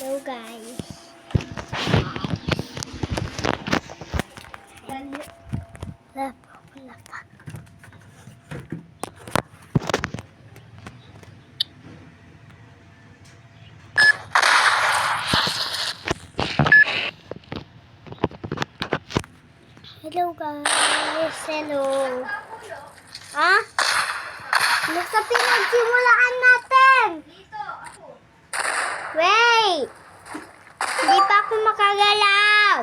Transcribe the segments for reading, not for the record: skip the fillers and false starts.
Hello guys. Wala pa. Hello guys. Hello. Ha? Ano sa pinagsimulaan natin? Wait! Hindi pa ako makagalaw.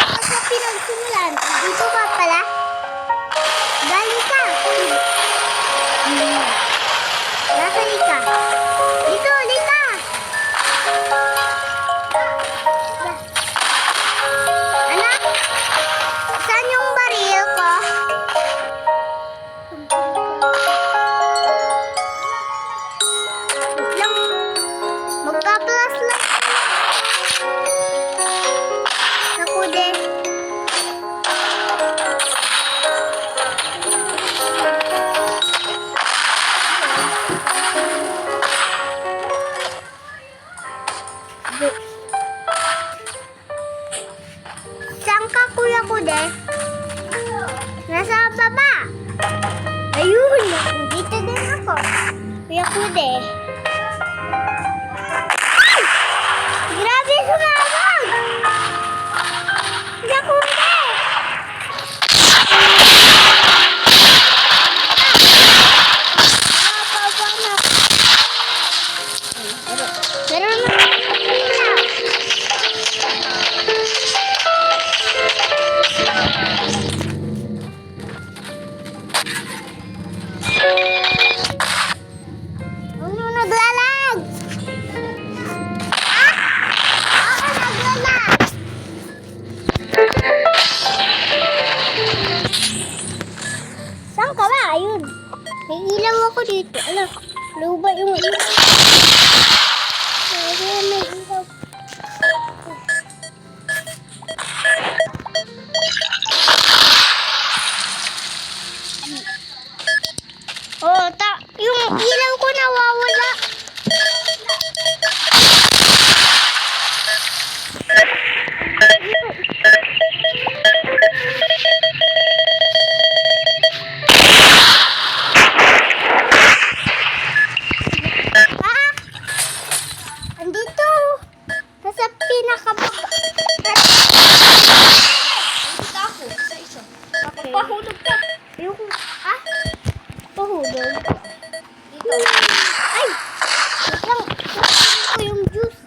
Ano sa pinagsimulan? Dito ka pala? Galing ka. Nasaan ka? Dito, dito. Anak, saan yung baril ko? Wait lang. Magka-plus lang. Ako din. Saan ka, Kuya Kude? Nasa baba. Ayun, dito din ako. Kuya Kude. Ay! Grabe sumabog! Kuya Kude! Meron na. Ano naglalag? Ah! Ako naglalag! Saan ka ba? Ayun. May ilaw ako dito. Alam, luba yung ilaw. Ayun, may ilaw. Oh, yung ilaw ko nawawala. Ah! Andito. Nasa pinakababa. Ako, isa-isa. Okay. Pahulog ka. Yung, ah? Pahulog. Dito. Ay! Wait lang. Kunin ko yung juice.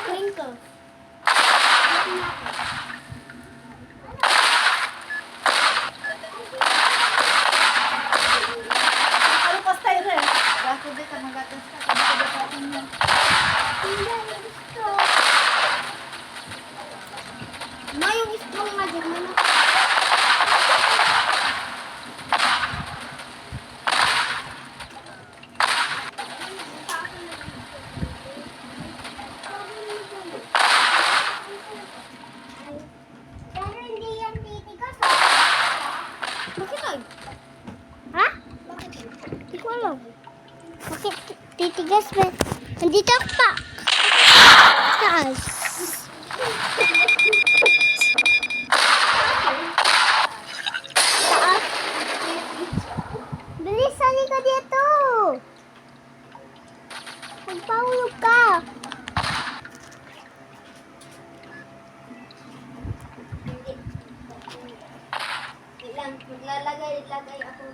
Kunin ko. Ano pa tayo rin? Bago dito, magatas ka. Ano ka ba niya? Hindi, gusto. Ma, yung strong nga dyan. Ano? Pero hindi yan titigas, ha? Bakit ay? Ha? Bakit ay? Hindi ko alam. Bakit titigas ba? Nandito ako pa. Taas. Taas. Bilis, sali ka dito. Magpahulog ka. Ilang, maglalagay ako.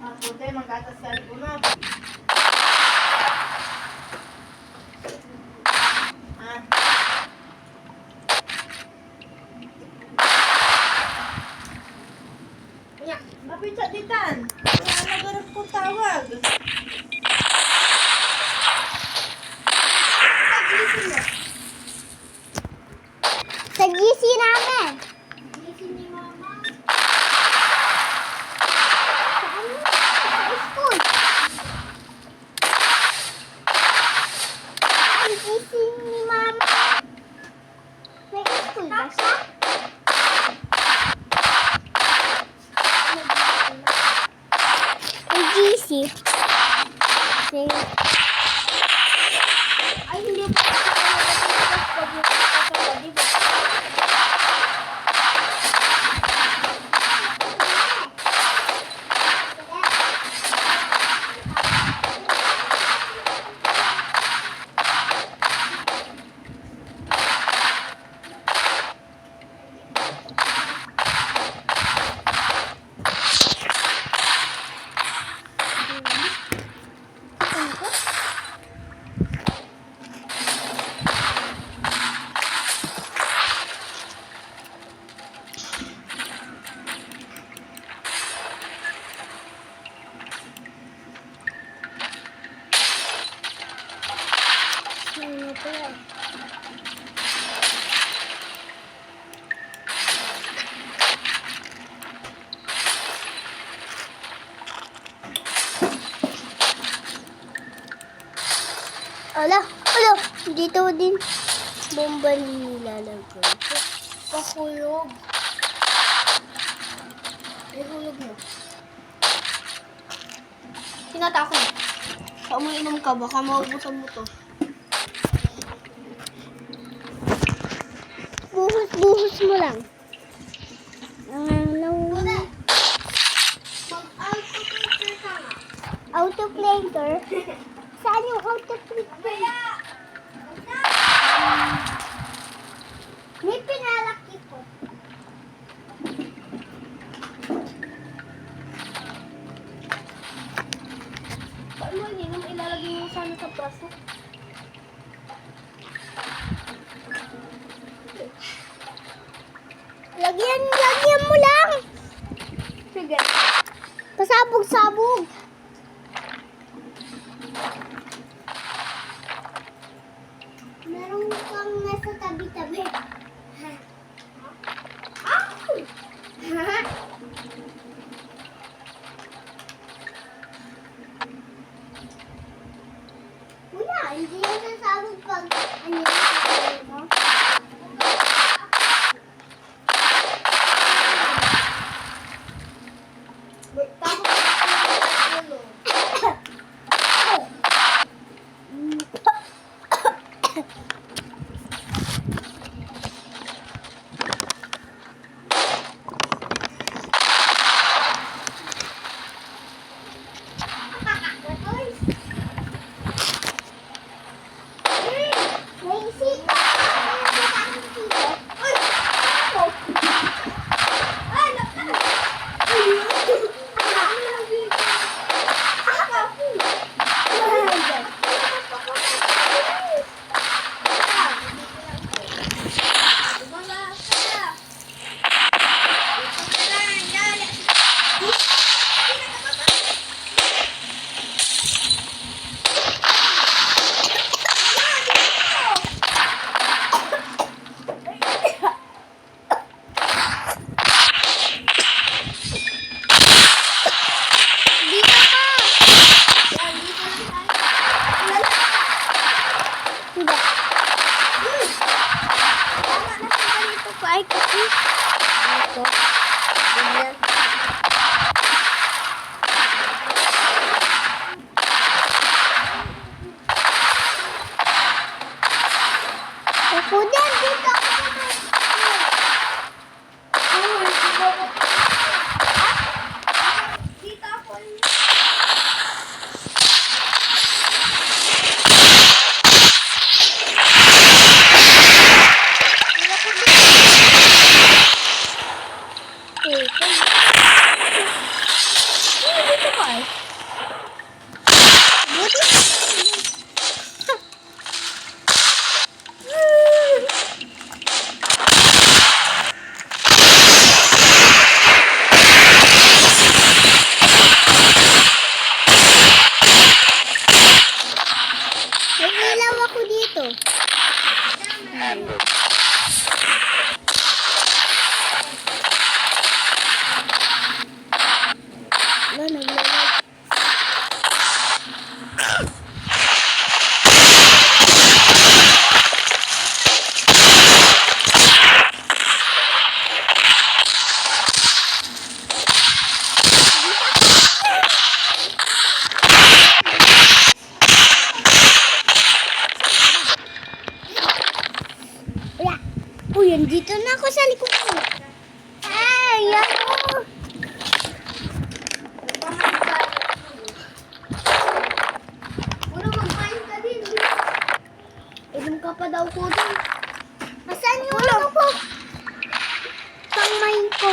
Ako tayo, magatas ka rin na. Ah. Nya, mapit sa ditan. Kaya nagarap ko tawag. Paglisin mo. gising ni Mama. May school ba siya? May GC. Ay, hindi pa kasi talaga dito sa Ano ba? Ala, dito din bomba nilalagay. Pahulog. Ay, hulog mo. Tinatakot. Sa umiinom ka, baka maubusan mo to. Buhos mo lang. Mag-autoclater ka nga. Autoclater? Saan yung autoclater? May pinalaki po. Paano mo ininom? Ilalagay mo sana sa braso. Lagyan mo lang. Sige. Pasabog-sabog. Meron kang nasa tabi-tabi. Wala, hindi yan sasabog pag ano mo. May sita. Dito ka. Hindi. Dito ko ay kasi. Dito. Ganyan. Ako din, dito ako. Dito ako. Dito ka eh. May ilaw ako dito. Wala, naglalag. Uy, andito na ako sa likod mo. Ay, ako. Muna magpain ka din. Inom ka pa daw ko din. Asan yung ano ko? Kamay ko.